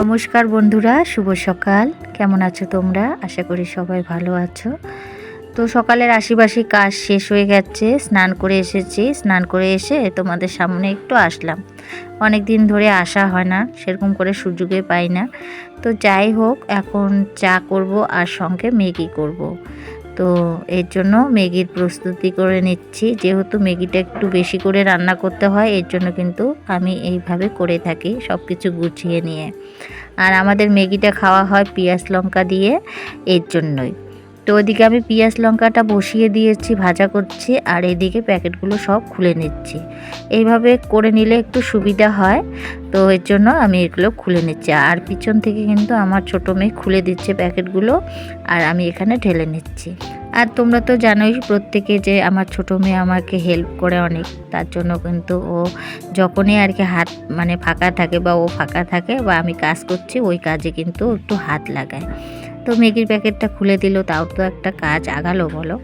নমস্কার বন্ধুরা, শুভ সকাল। কেমন আছো তোমরা? আশা করি সবাই ভালো আছো। তো সকালের আশিবাসি কাজ শেষ হয়ে গেছে, স্নান করে এসেছি। স্নান করে এসে তোমাদের সামনে একটু আসলাম। অনেক দিন ধরে আসা হয় না, সেরকম করে সুযোগে পাই না। তো যাই হোক, এখন চা করব আর সঙ্গে ম্যাগি করব। তো এর জন্য ম্যাগির প্রস্তুতি করে নিচ্ছি। যেহেতু ম্যাগিটা একটু বেশি করে রান্না করতে হয়, এর জন্য কিন্তু আমি এইভাবে করে থাকি, সব কিছু গুছিয়ে নিয়ে। আর আমাদের ম্যাগিটা খাওয়া হয় পেঁয়াজ লঙ্কা দিয়ে, এর জন্যই। তো ওইদিকে আমি পেঁয়াজ লঙ্কাটা বসিয়ে দিয়েছি, ভাজা করছি, আর এদিকে প্যাকেটগুলো সব খুলে নিচ্ছি। এইভাবে করে নিলে একটু সুবিধা হয়, তো এর জন্য আমি এগুলো খুলে নিচ্ছি। আর পিছন থেকে কিন্তু আমার ছোটো মেয়ে খুলে দিচ্ছে প্যাকেটগুলো, আর আমি এখানে ঢেলে নিচ্ছি। আর তোমরা তো জানোই প্রত্যেকে যে আমার ছোটো মেয়ে আমাকে হেল্প করে অনেক, তার জন্য কিন্তু ও যখনই আর কি হাত ফাঁকা থাকে বা ও ফাঁকা থাকে বা আমি কাজ করছি, ওই কাজে কিন্তু একটু হাত লাগায়। তো ম্যাগির প্যাকেটটা খুলে দিল, তাও তো একটা কাজ আগালো বলো।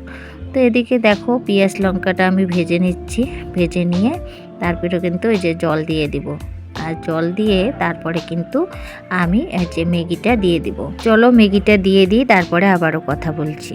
তো এদিকে দেখো পেঁয়াজ লঙ্কাটা আমি ভেজে নিচ্ছি। ভেজে নিয়ে তারপরে কিন্তু এই যে জল দিয়ে দিব, আর জল দিয়ে তারপরে কিন্তু আমি এই যে ম্যাগিটা দিয়ে দিব। চলো ম্যাগিটা দিয়ে দিই, তারপরে আবারও কথা বলছি।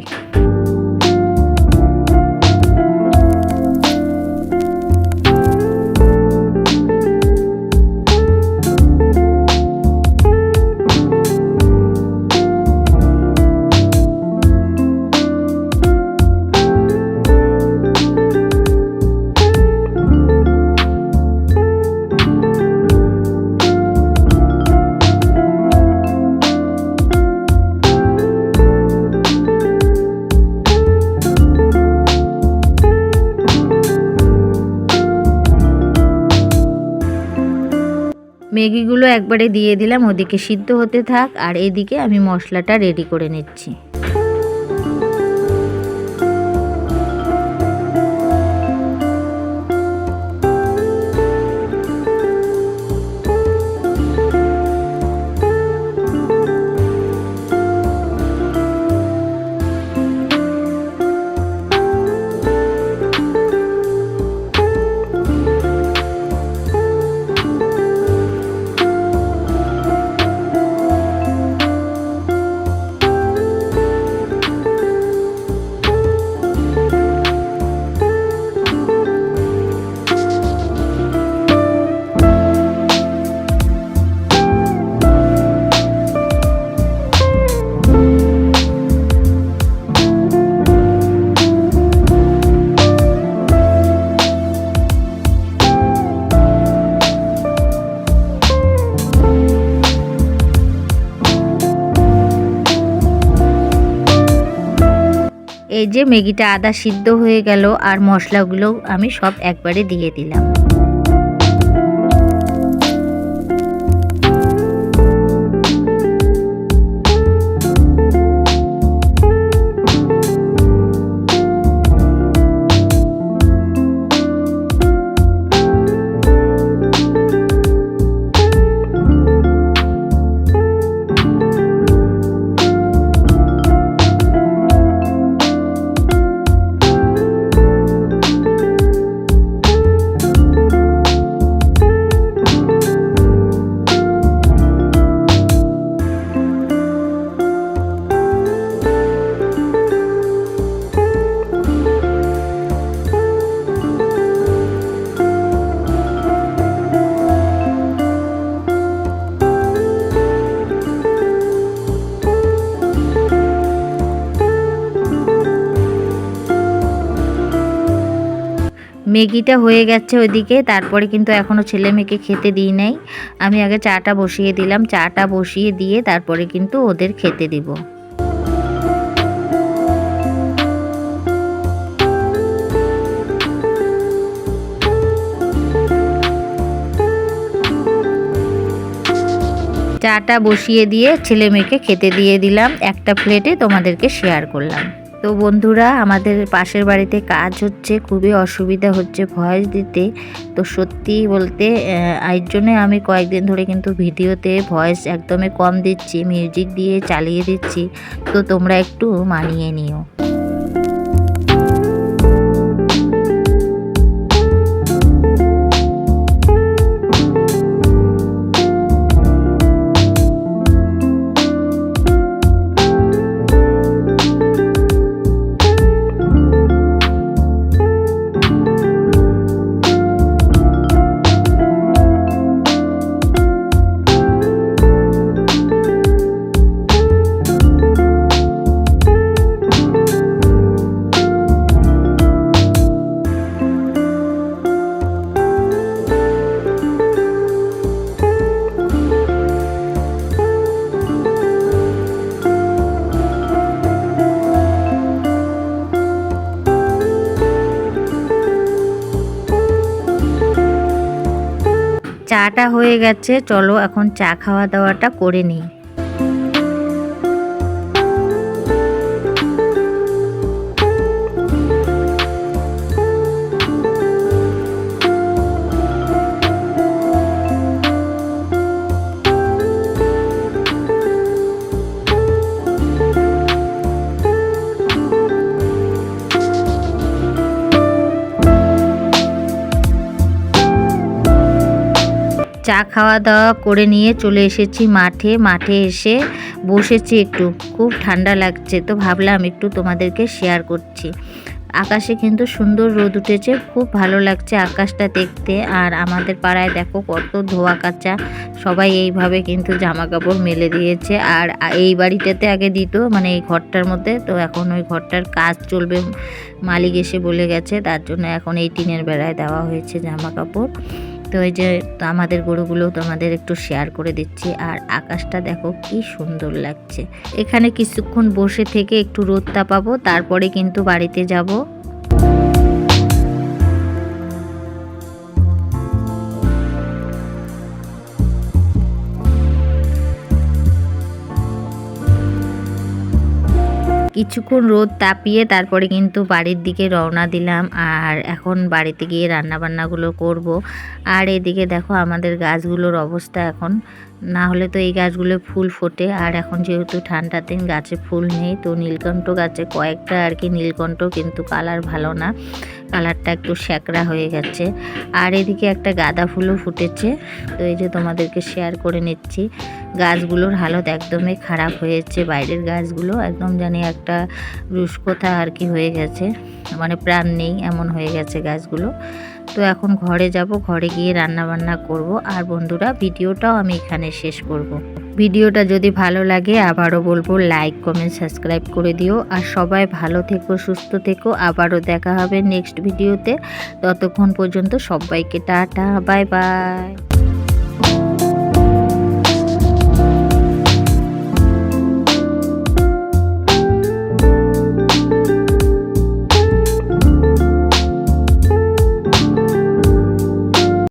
ম্যাগিগুলো একবারে দিয়ে দিলাম, ওদিকে সিদ্ধ হতে থাক, আর এদিকে আমি মশলাটা রেডি করে নিচ্ছি। এই যে ম্যাগিটা আদা সিদ্ধ হয়ে গেল, আর মশলাগুলো আমি সব একবারে দিয়ে দিলাম। ম্যাগিটা হয়ে গেছে ওইদিকে, তারপরে কিন্তু এখনও ছেলে মেয়েকে খেতে দিই নাই। আমি আগে চাটা বসিয়ে দিলাম, চাটা বসিয়ে দিয়ে তারপরে কিন্তু ওদের খেতে দিব। চাটা বসিয়ে দিয়ে ছেলে মেয়েকে খেতে দিয়ে দিলাম, একটা প্লেটে তোমাদেরকে শেয়ার করলাম। তো বন্ধুরা, আমাদের পাশের বাড়িতে কাজ হচ্ছে, খুবই অসুবিধা হচ্ছে ভয়েস দিতে। তো সত্যি বলতে এর জন্য আমি কয়েকদিন ধরে কিন্তু ভিডিওতে ভয়েস একদমই কম দিচ্ছি, মিউজিক দিয়ে চালিয়ে দিচ্ছি। তো তোমরা একটু মানিয়ে নিও। চাটা হয়ে গেছে, চলো এখন চা খাওয়া দাওয়াটা করে নিই। চা খাওয়া দাওয়া করে নিয়ে চলে এসেছি মাঠে। মাঠে এসে বসেছি একটু, খুব ঠান্ডা লাগছে, তো ভাবলাম একটু তোমাদেরকে শেয়ার করছি। আকাশে কিন্তু সুন্দর রোদ উঠেছে, খুব ভালো লাগছে আকাশটা দেখতে। আর আমাদের পাড়ায় দেখো কত ধোয়া কাচা, সবাই এইভাবে কিন্তু জামা কাপড় মেলে দিয়েছে। আর এই বাড়িটাতে আগে দিত, মানে এই ঘরটার মধ্যে, তো এখন ওই ঘরটার কাজ চলবে, মালিক এসে বলে গেছে, তার জন্য এখন এই টিনের বেড়ায় দেওয়া হয়েছে জামা কাপড়। তো এই যে আমাদের গরুগুলো তোমাদের একটু শেয়ার করে দিচ্ছি। আর আকাশটা দেখো কি সুন্দর লাগছে। এখানে কিছুক্ষণ বসে থেকে একটু রোদ তাপাবো, তারপরে কিন্তু বাড়িতে যাব। কিছুক্ষণ রোদ তাপিয়ে তারপরে কিন্তু বাড়ির দিকে রওনা দিলাম। আর এখন বাড়িতে গিয়ে রান্না বান্নাগুলো করব। আর এদিকে দেখো আমাদের গাছগুলোর অবস্থা এখন, না হলে তো এই গাছগুলো ফুল ফোটে। আর এখন যেহেতু ঠান্ডার দিন, গাছে ফুল নেই, তো নীলকণ্ঠ গাছে কয়েকটা আর কি নীলকণ্ঠ, কিন্তু কালার ভালো না, কালারটা একটু শ্যাকরা হয়ে গেছে। আর এদিকে একটা গাঁদা ফুলও ফুটেছে, তো এই যে তোমাদেরকে শেয়ার করে নিচ্ছি। গাছগুলোর হালত একদমই খারাপ হয়েছে, বাইরের গাছগুলো একদম জানি একটা রুস্কোথা আর কি হয়ে গেছে, মানে প্রাণ নেই এমন হয়ে গেছে গাছগুলো। তো এখন ঘরে যাব, ঘরে গিয়ে রান্না বান্না করব। আর বন্ধুরা, ভিডিওটাও আমি এখানে শেষ করব। ভিডিওটা যদি ভালো লাগে আবারও বলবো লাইক কমেন্ট সাবস্ক্রাইব করে দিও। আর সবাই ভালো থেকো, সুস্থ থেকো, আবারও দেখা হবে নেক্সট ভিডিওতে। ততক্ষণ পর্যন্ত সবাইকে টাটা, বাই বাই।